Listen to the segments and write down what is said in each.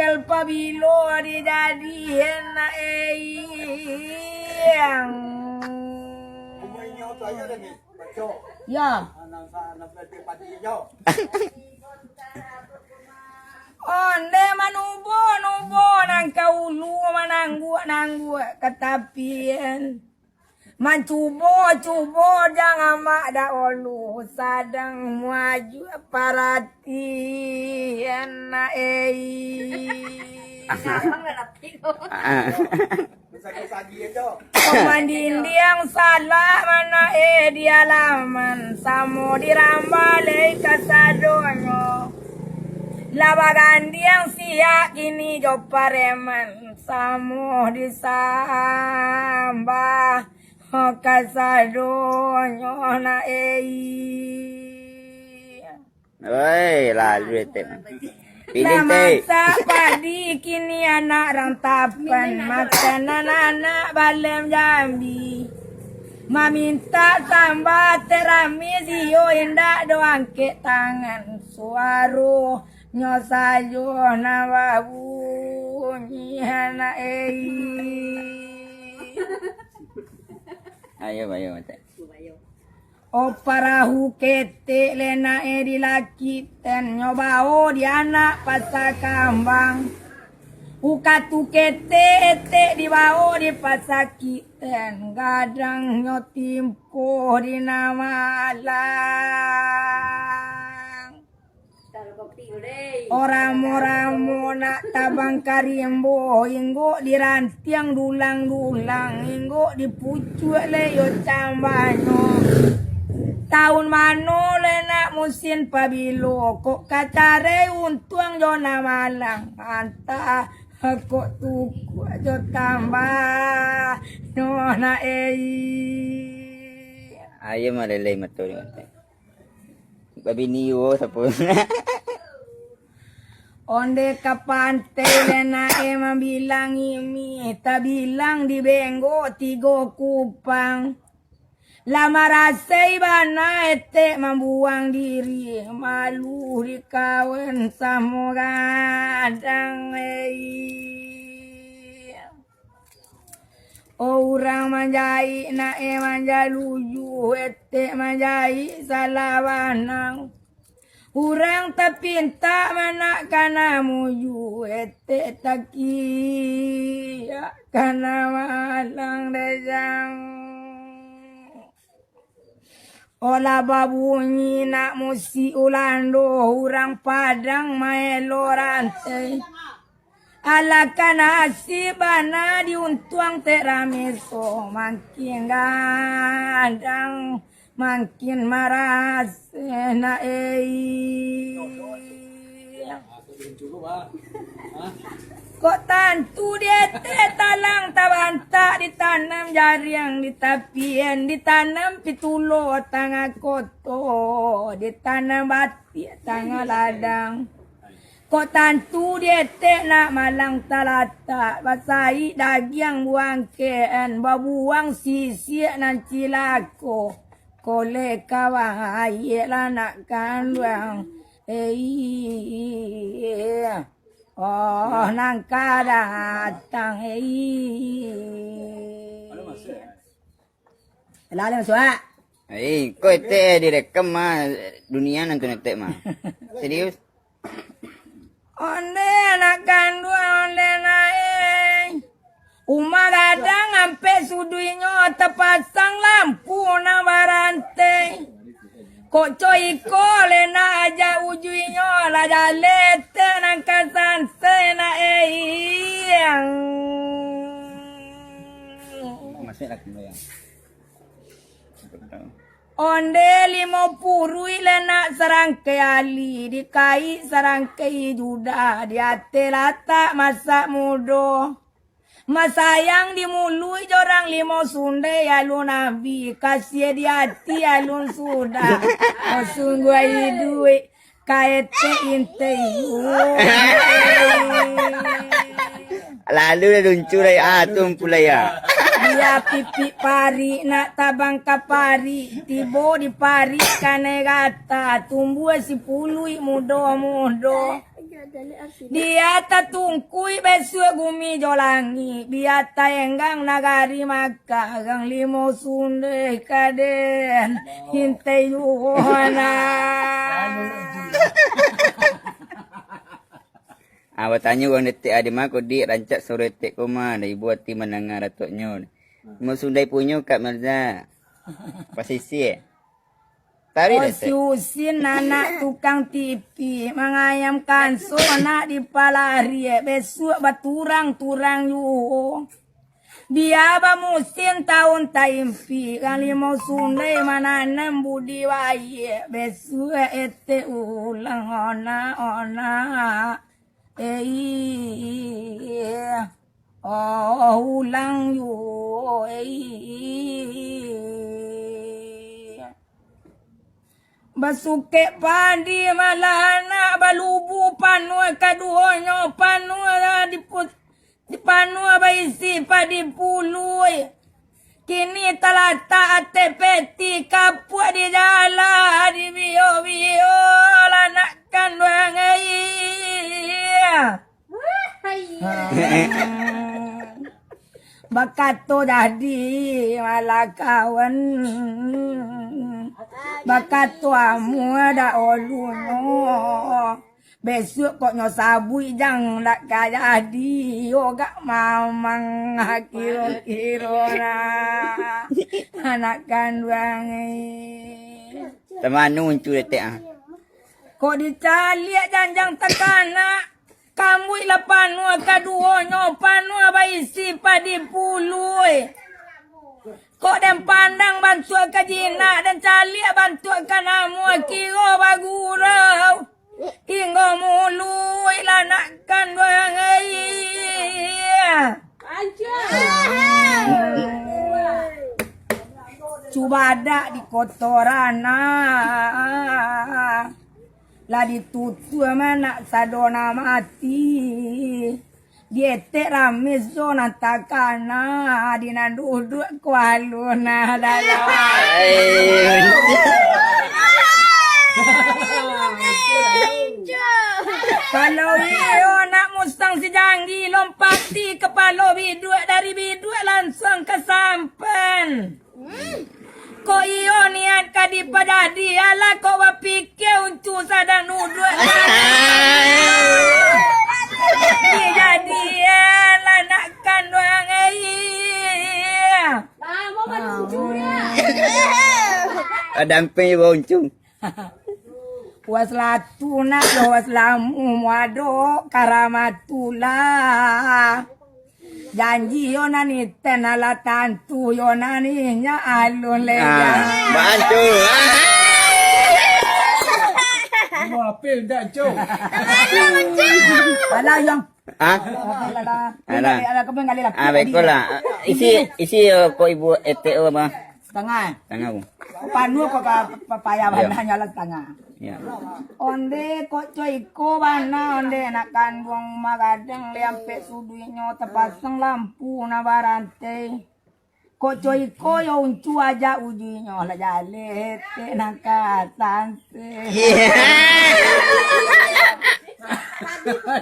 ampel pabilo di jadian na eyang. Ya. Onde manubo nang kaulu mananggu katapian. Mancubo jangan mak da olu sadang maju paratian na Komandin yang salah mana di alaman samo dirambale kasadonyo labagan yang siak ini jo pareman samo disambah kasadonyo na Oi, lalu itu. Pilih teh. Masa padi kini anak rantapan makanan anak balem Jambi. Maminta tambah teramis yo indah doang ke tangan suaru nyosayo nawabu nyana Ayo teh. O parahu kete lena di laki ten nyobao di anak pasak kambang. Ukatu kete ete di bao di pasak kiten gadang nyotimpo di namalang. Orang-orang nak tabang karimbo inggo dirantiang dulang-dulang inggo dipucuk leyo cambanyo. Tahun mano lena musim pabilo kok kacare untuang jona malang anta kok tuku aja tambah nona Ayo malelay matulog teh. Babi niyo sa pun. Onde kapante lena bilang imi tak bilang di benggo tigo kupang. Lama rasai bana ete membuang diri malu di kawan sama gadang orang manjai na manjaluju ete manjai salah banang orang tapinta mana kana muju ete taki kana malang dejang Ola babunyi nak musi ulando urang padang maelo rantai. Ala kana asibana diuntuang terameso makin gadang makin maras na Kok tantu dia talang tabanta ditanam jariang di tapian ditanam pitulo tangga koto ditanam bati tangga ladang kok tantu dia nak malang talata basai daging buang keen babuang sisi nan cilako kole kawang ayela nak kanduang Oh, nangka datang Lalu suak. Kau teh direkam mah dunia nonton teh mah. Serius? Onde anak kandung onde naik. Uma gadang ampe suduinyo terpasang lampu na barante. Kok coy ko lena aja ujuinyo la jalete nang kasan sena yang Masih lagi yang. Onde 50 lena sarangkai ali dikai sarangkai juda di ate lata masa mudo. Masayang di mului jorang 5 sunde alun nabi kasih di hati alun sudah oh sungguh duit kaete inte Lalu luncur atum pula ya. dia pipi pari nak tabang kapari tibo di pari kane gata tumbuh 10 mudo Dia tatungkui besok gumi jolangi. Biata enggang nagari maka. Gang limo sunde kaden. Hintai yuhana. Awak tanya orang detik ada mak di rancak sore tek koma dah ibu hati mendengar ratuknya. Mau sundai punya kat Mirza. Pasisi. Tari detik. Usin anak tukang TV mengayamkan sonak di palari besok baturang-turang yu. Dia musim tahun taimpi kali mau sundai mananem budi waye besok ete ulang ona. Ulang yu basuke pandi malana balubu panua kaduonyo panua di panua baisi padi pului kini talata ate peti kapua di jala di bio lanakan wangai bakato jadi malah kawan bakato amu ada oluno besok kok nyo sabui jang nak kaya di yoga mamang kiro-kiro anak kandang Teman uncu detik ah. kok dicaliak janjang tekana kamu ila panua kaduonyo panua baisi padi pului kok dan pandang bantu kajina dan caliak bantu kanamu kiro bagurau hingga mulu ila nakkan bangai cuba ada di kotoran lah ditutu mana sadona mati diete rame zona takana dinandudu kualuna dalam kalau iyo nak mustang si Janggi lompati kepala bidua dari bidua langsung ke sampen. Ko iyo niat kadi padadi ala ko wapike uncu sadang nuduk. Jadi ala nakkan doang Damping ibu uncu. Was latu nak was lamu muado karamatula. Janji yonani tenala tantu yonani nya alun lega. Bantu. Apel dah cok. Ala yang. Ah? Ala kau pengali lah. Baiklah. Isi ko ibu ETO apa? Tengah. Tengah bu. Panu ko papaya bananya lang tengah. Ya. Onde ko coy ko bana onde nakan buang magadang liampe sudinyo tapasang lampu na barante. Ko coy ko yo uncu aja ujinyo la jalet te nakatante.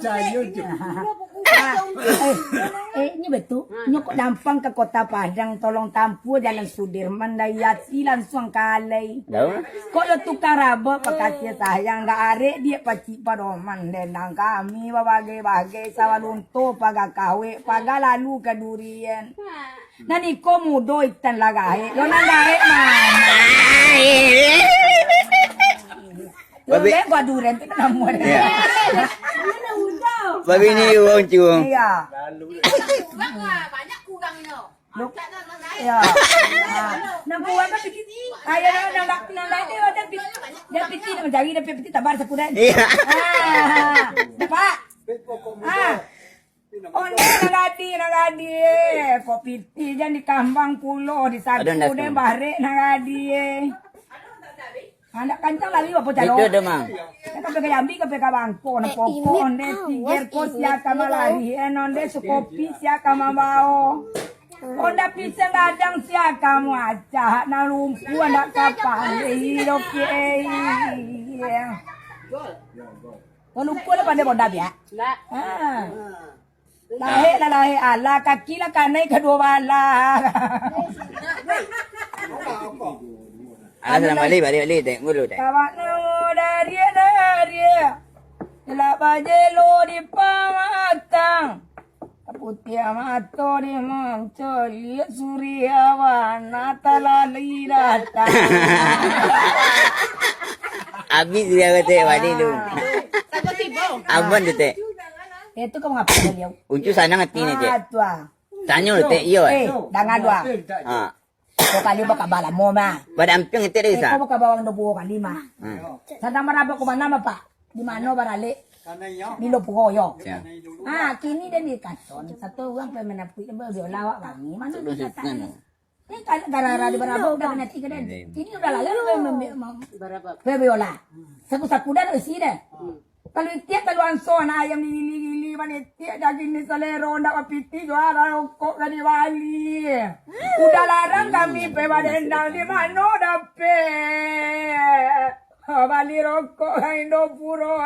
Cayo je. Ini betul. Nyo kok dampang ke Kota Padang tolong tampu Jalan Sudirman Dayati langsung kalai. Tahu? Kok yo tukang raba pakasih sayang dah arek dia paci padoman dendang kami bagai-bagai sawalunto paga kawe paga lalu ke durian. Nani ko mudo itan lagahe. Yo nagahe mana? Babi gua durian tu namu. Babi ni uncu. Iya. Banyak kurangnya. Ya. Nampuan kan pikir. Ayo nak dia dia pikir menjadi dia pikir tabar sekuran. Iya. Pak. Nagadi. Kok piti jan di Kambang Pulo di Sagu de bare nagadi. Anak kancang lali apa calo? Itu demang. Ka pega Jambi ka pega Bangko na popo onde tiger ko siya ka malari onde sukopi siya ka mabao. Onda pisang gadang siya ka mo aca na lumpu anak kapal hirok ye. Kau lupa lah pandai bodap ya. Lah. Lahir Allah, kaki lah kanai kedua bala. Salam balik tengok dulu tengok. Kawan dari. Telah bajelo di pamatang. Putih mato di mangcoli suryawana talali datang. Habis dia kata balik dulu. Sabar tiba. Abang tu teh. Itu kamu ngapa beliau? Uncu sana ngerti ni teh. Tua. Tanya lu teh iyo. Dangan dua. Ha. Kau kali baka bala mo ma. Pada amping ngerti dia sa. Kau baka bawang 2 kali ma. Sa maraba ko mana ma pa? Di mano barale? Di lopo yo. Ya. Kini dan di katon. Satu uang pe menapu lawak wangi. Mana Lu kita sukan. ini kan gara-gara di baraba udah kena 3 dan. Ini udah lalu Berapa? bebiola. Saku dan isi deh. Kalau tiap kalau anson ayam gili manitia daging ni salero ndak mapiti juara kok gani wali. Udah larang kami pe badendang di mano dape. Bali rokok indo puro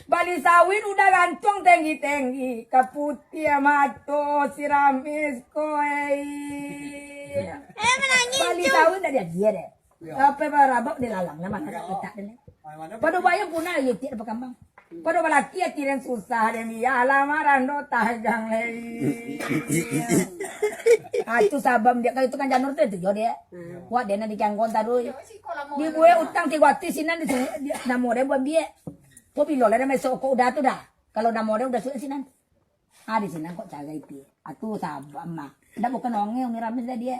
Bali sawit udah gantung tinggi-tinggi. Kaputi mato siramis ko Bali sawit dah dia deh. Apa barabak dilalang nama kata petak deh. Pada bayang punah ya tidak berkembang. Pada balaki ya kiran susah demi ya lamaran do tagang lagi. Itu sabam dia kalau itu kan janur tu yo dia. Buat dia nanti kangkon taruh. Di gue utang 3 waktu sinan di namo dia buat dia. Kok bilo lah mesok kok udah tu dah. Kalau namo dia udah sudah sinan. Di sinan kok jaga itu. Atu sabam mah. Ndak bukan onge umi ramis dah dia.